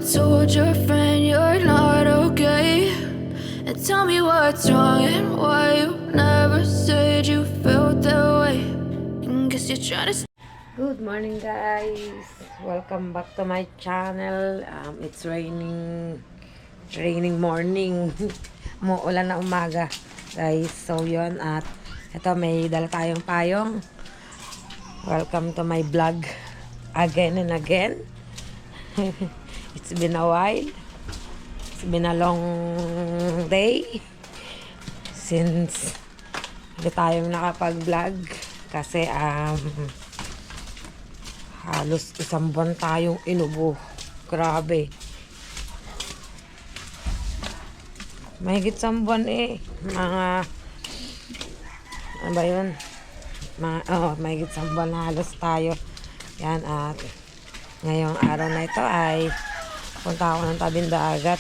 told your friend you're not okay? And tell me what's wrong and why you never said you felt that way. And guess you're trying to. Good morning, guys. Welcome back to my channel. It's raining morning. Muulan na umaga, guys. So yun, at ito may dala tayong payong. Welcome to my vlog again and again. It's been a while. It's been a long day since hindi tayong nakapag-vlog kasi halos isang buwan tayong inubo. Grabe. Mahigit isang buwan mga ano ba yun? Mahigit isang buwan na halos tayo. Yan, at ngayong araw na ito ay punta ako ng tabing dagat.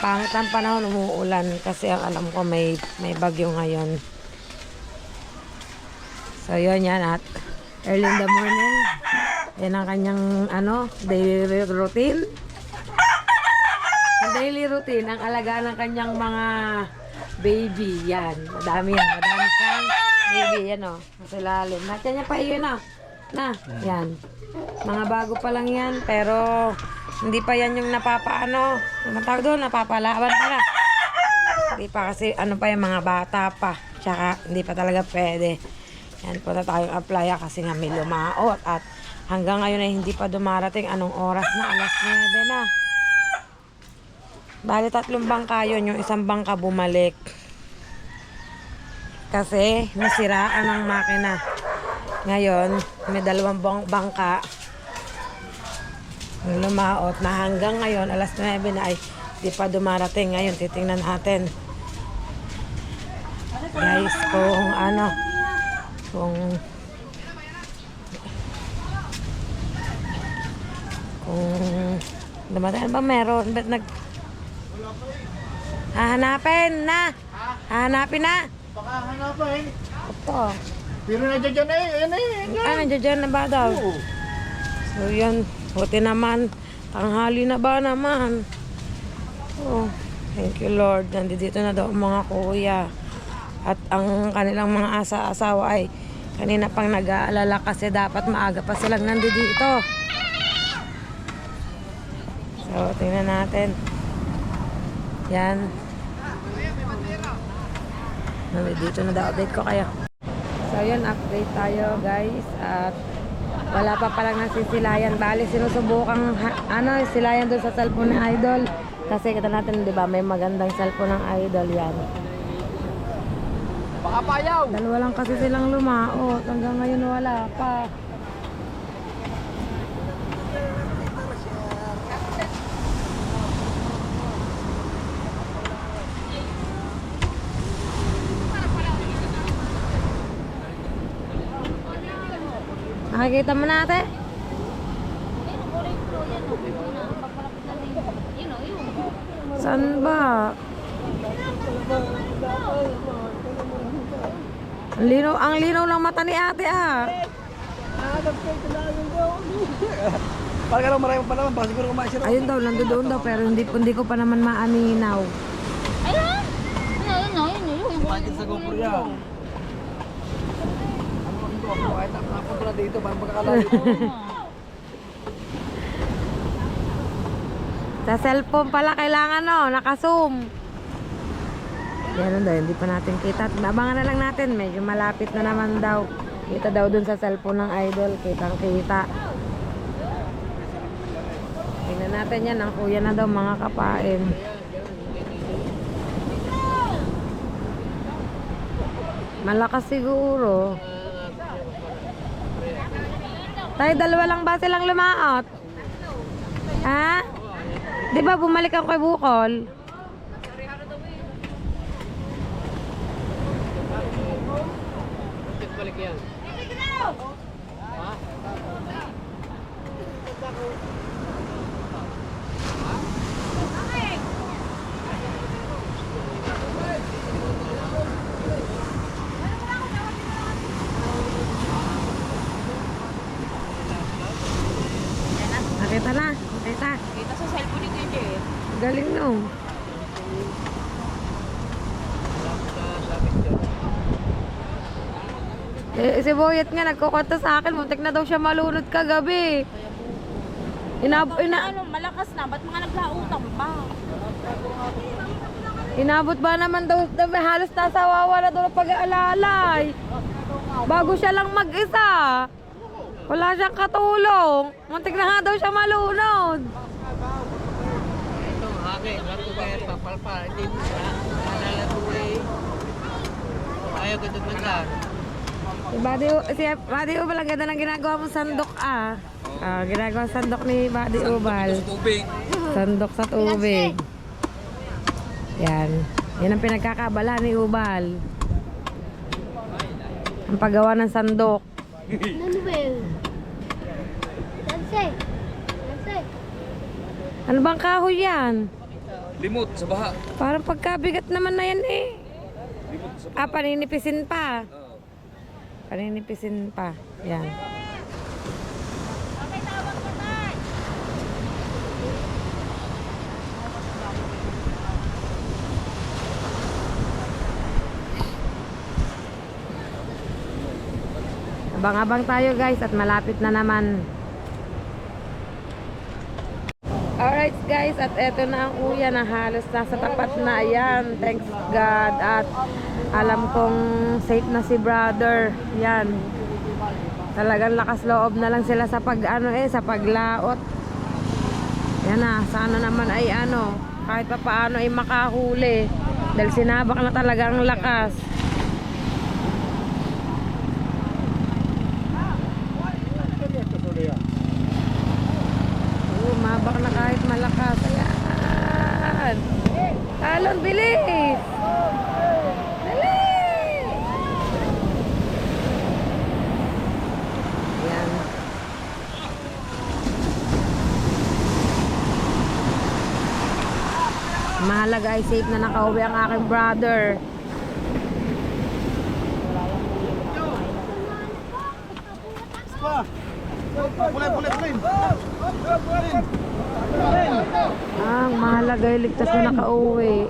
Pangit ang panahon, umuulan kasi ang alam ko may bagyo ngayon. So yun, yan, at early in the morning, yan ang kanyang daily routine. Ang daily routine, ang alaga ng kanyang mga baby. Yan, madami siyang baby. Yan nasa lalim. Natyan niya pa yun yan. Mga bago pa lang yan, pero hindi pa yan yung matawag doon, napapalaban pa na. Hindi pa kasi pa yung mga bata pa. Tsaka hindi pa talaga pwede. Yan, punta tayong apply kasi nga may lumaot. At hanggang ngayon ay hindi pa dumarating. Anong oras na? Alas 9 na. Bali 3 bangka yun. Yung isang bangka bumalik. Kasi nasiraan ang makina. Ngayon, may 2 bangka lumaot na hanggang ngayon, alas 9 na ay di pa dumarating. Ngayon, titingnan natin. Guys, kung dumating ba meron? Ba't hahanapin na? Hahanapin na? Baka hanapin. Ito. Pero nandiyan yan Nandiyan na ba daw? Oo. So yun, buti naman. Tanghali na ba naman? Oh, thank you Lord. Nandito na daw ang mga kuya. At ang kanilang mga asawa ay kanina pang nag-aalala kasi dapat maaga pa silang nandito. So, tingnan natin. Yan. Nandito na daw. Update ko kayo. So, yun. Update tayo, guys. At wala pa palang nasisilayan. Bali, sinusubukang silayan doon sa cellphone ng Idol. Kasi kita natin, di ba, may magandang cellphone ng Idol. Yan. Baka payaw. 2 lang kasi silang lumaot. Hanggang ngayon wala pa. Nakikita mo na ate? Saan ba? Ang linaw lang mata ni ate Parang ka lang marami pa naman. Baka siguro kumain siya. Ayun daw, nandoon daw pero hindi ko pa naman maaninaw. Ayun. Bakit sa GoPro yan? Kahit ako pala dito, parang magkakalayo. Sa cellphone pala kailangan naka-zoom. Yan daw, hindi pa natin kita. Abangan na lang natin, medyo malapit na naman daw. Kita daw dun sa cellphone ng Idol, kitang-kita. Tingnan natin yan, ang kuya na daw mga kapain. Malakas siguro. Tayo 2 lang ba silang lumaot? Ha? Di ba bumalik ako kay Bukol? Balik yan. Kita na. Kita. Kita sa cellphone ni Kuya Jer. Galing no. Si Boyet nga nagkukwento sa akin, muntik na daw siya malunod kagabi. Ano, malakas na. Ba't mga naglautang pa? Inabot ba naman daw, halos nasa wawa na daw ng pag-aalalay. Bago siya lang mag-isa. Wala siyang katulong. Muntik na nga daw siya malunod. Ito, hangin. Rato kaya papalpa. Hindi mo siya. Nalalatuloy. Ayaw ka tutulad. Si Buddy Ubal, ang ganda ng ginagawa mong sandok ginagawa sandok ni Buddy Ubal. Sandok sa tubig. Yan. Yan ang pinagkakabala ni Ubal. Ang paggawa ng sandok. Manuel. Danse. Danse. Ano bang kahoy yan? Limot sa baha. Parang pagkabigat naman na yan eh. Paninipisin pa. Paninipisin pa. Yan. Abang-abang tayo guys at malapit na naman. Alright guys, at eto na ang kuya na halos nasa tapat na. Ayan, thanks God. At alam kong safe na si brother. Yan. Talagang lakas loob na lang sila sa sa paglaot. Yan na, sana naman ay kahit pa paano ay makahuli. Dahil sinabak na talaga ang lakas. Mabak na kahit malakas. Ayan. Talon, bilis! Dali! Ayan. Mahalaga ay safe na nakauwi ang aking brother. Ang mahalaga ay ligtas na nakauwi.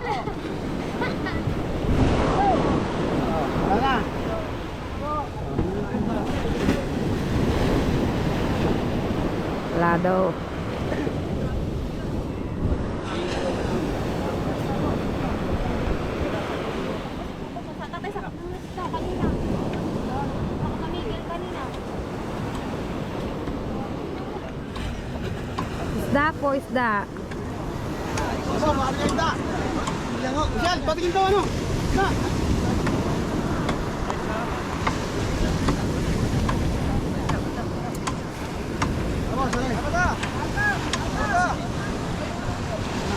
Wala daw. Tatay sa kanina. Nakamigil kanina. Isda po, isda. Yan, patingin to ano? Na! Vamos, salay.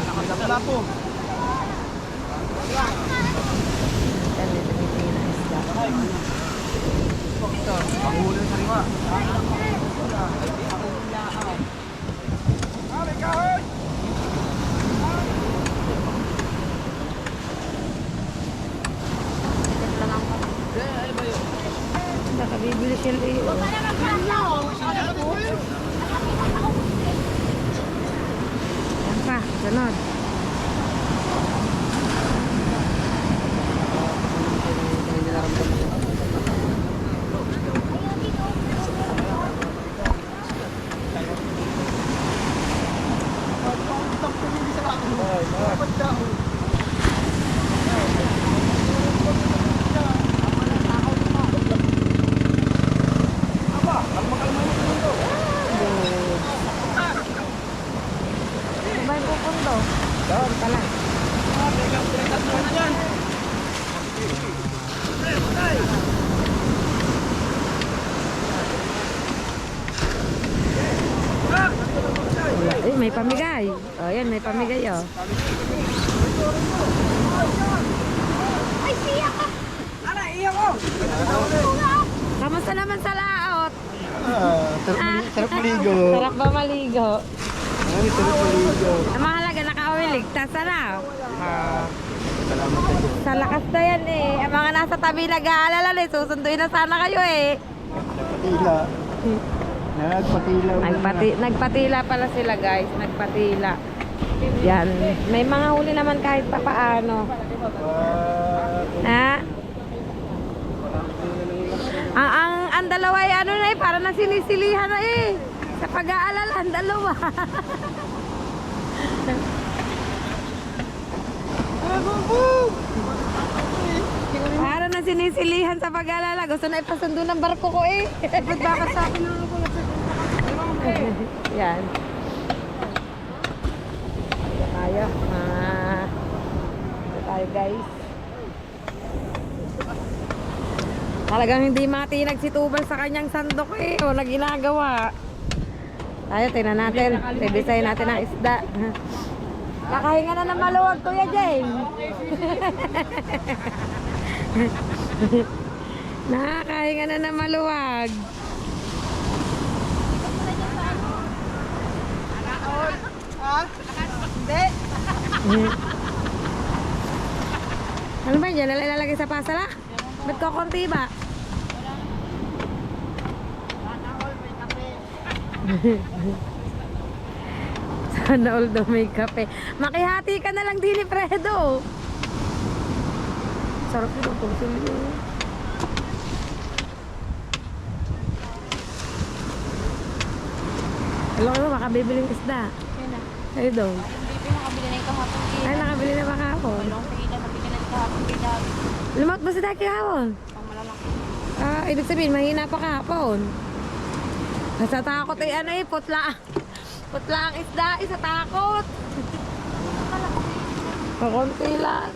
Nakagabla po. Yan, may tumitingin na isda. Ito, panghuli sa liwa. Nakabibili siya eh. Yan pa, sunod. Sabay pupunto. Doon pala. May pamigay. Oh, yan, may pamigay oh. Ay, siya ka! Kamusta naman sa laot? Sarap maligo. Sarap ba maligo? Ay, sarap maligo. Ang mahalaga, nakauwi ligtas. Sarap. Salamat sa Diyos. Sa lakas na yan eh. Ang mga nasa tabi nag-aalala eh. Susunduin na sana kayo eh. Tila. Nagpatilaw na. Nagpatila pala sila guys, nagpatila. Yan, may mga huli naman kahit pa paano. Ha? Ang dalawa ay ano na eh, para na sinisilihan na eh. Sa pag-aalala, ang dalawa. Para na sinisilihan sa pag-aalala. Gusto na ipasundo ng barko ko eh. Ba't baka sa akin na ako? Yan. Tayo. Tayo guys. Talagang hindi matinag si Tubal sa kanyang sandok eh. O na ginagawa. Tayo, tingnan natin. Bibisayin natin ang isda. Nakahinga na ng maluwag, Kuya James. Nakakahinga na ng maluwag. Ano ba yan? Ilalagay sa pasala? Ba't ko konti ba? Sana all daw may kape. Makihati ka na lang din ni Fredo. Sarap yun ang pusil yun. Alam ko, makabibiling isda. Kayo daw. Hindi nakabili na yung kahapon. Ay, nakabili na ba kahapon? Walang pila, nabili na yung kahapon. Lumot ba si Daki kahapon? Ang malalaki. Ah, ibig sabihin, mahina pa kahapon. Sa takot ay ano eh, putla. Putla ang isda, sa takot. Pakunti lang.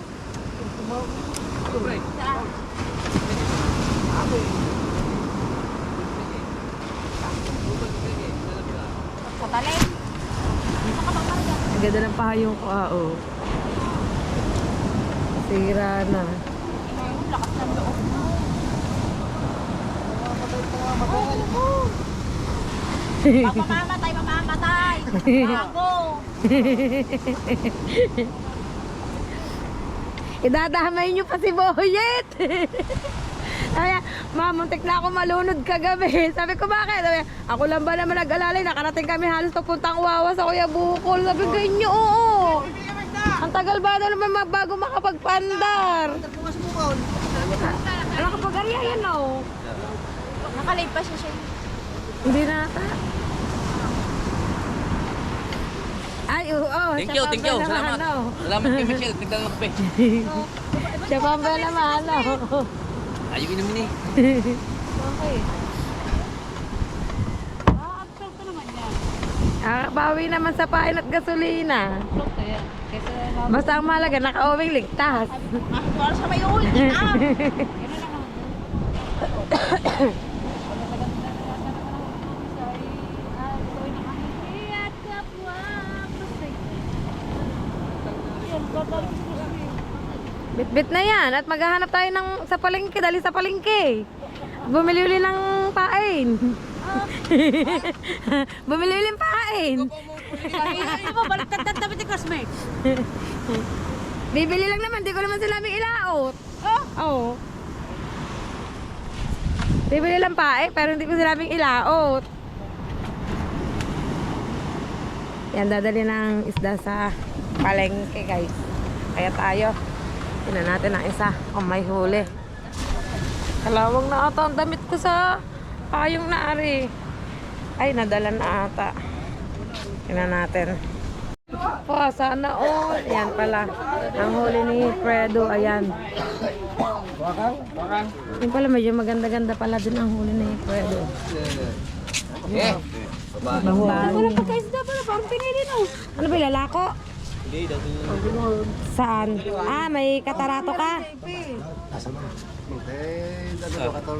Sa talim. Ang ganda ng pahayong ko, oh. Sira na. Lakas ng loob. Mamamatay, mamamatay. Bago. Idadamay nyo pa si Boyet. Ay, mamuntik na ako malunod kagabi. Sabi ko, bakit? Sabi, ako lang ba naman nag-alalay? Nakarating kami halos papuntang Wawa sa Kuya Bukol. Sabi ko, inyo, oo. Ang tagal ba na naman bago makapagpandar? Ano kapag ariya yan, o? Nakalay pa siya. Hindi na ata. Ay, oo. Thank you. Salamat. Salamat kay Michelle. Tignan ng kape. Siya pa ba naman, o? Ayaw inumin eh. Okay. Absorb ka naman yan. Bawi naman sa pain at gasolina. Absorb ka yan. Kaysa Basta ang mahalaga, naka-uwing ligtas. para sa may ul. Ginam. Bit-bit na yan. At maghahanap tayo ng sa palengke. Dali sa palengke. Bumili uli ng pain. Bumili uli ng pain. Ano ba? Baliktad na dapat yung classmate. Bibili lang naman. Di ko naman sila may ilaot. Oo. Bibili lang pain. Pero hindi ko sila may ilaot. Yan, dadali ng isda sa palengke, guys. Kaya tayo. Tingnan natin ang isa kung may huli. Kalawang na ata ang damit ko sa payong naari. Ay, nadala na ata. Tingnan natin. Po, sana all. Yan pala. Ang huli ni Fredo. Ayan. Yan pala, medyo maganda-ganda pala din ang huli ni Fredo. Okay. Wala pagkaisda pala. Parang pinili no. Ano ba, lalako? Hindi, dati. Saan? Ah, may katarato ka?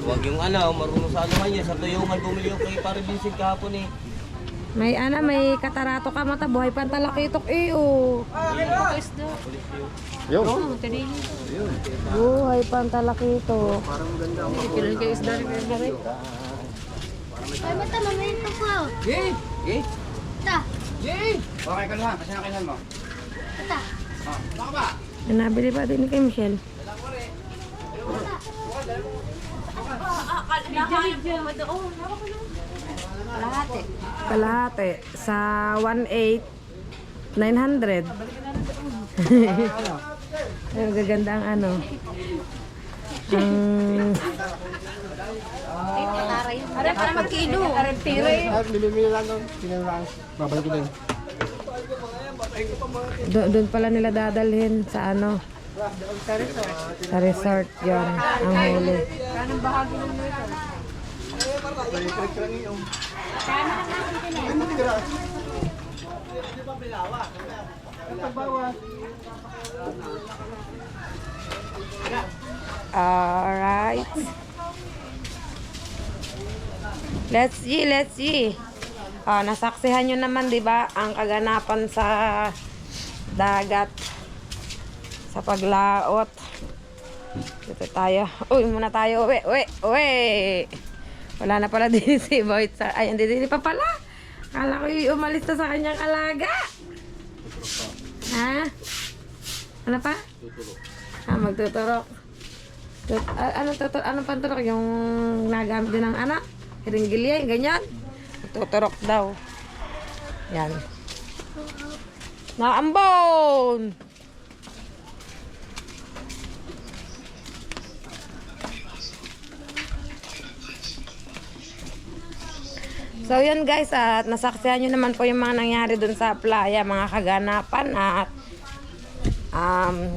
Huwag yung marunong sa ano kanya. Sa tuyungan bumili yung kay pare Vincent kahapon eh. May katarato ka, mata buhay pa ang talakitok eh, oh. Buhay pa ang talakitok. Ay, mata, mamento ko. Okay. Ta, Okay ka lang. Kasi nakilan mo. ta. Nabili pa din ni kay Michelle. Kalahati. Kalahati. Sa 1.8, 900. Ang gaganda ang ano. Para para magkilo. Doon pala nila dadalhin sa ano. Sa resort yon ang huli. Alright. Let's see. Nasaksihan nyo naman, di ba, ang kaganapan sa dagat sa paglaot. Dito tayo. Uy, muna tayo. Uwi. Wala na pala din si Boy. Ay, hindi pa pala. Kala ko umalis na sa kanyang alaga. Ha? Ano pa? Magtuturok. Anong panturok? Yung nagamit din ng anak? Hiringgilya, yung ganyan. Magtuturok daw. Yan. Naambon! So yun guys, at nasaksihan nyo naman po yung mga nangyari dun sa playa, mga kaganapan, at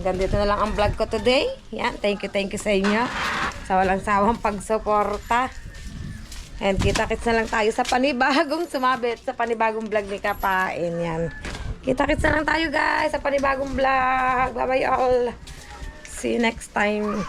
ganito na lang ang vlog ko today. Yan, thank you sa inyo sa walang sawang pagsuporta. And kita-kits na lang tayo sa panibagong sumabit, sa panibagong vlog ni Kapain. Yan, kita-kits na lang tayo guys sa panibagong vlog. Bye bye all, see you next time.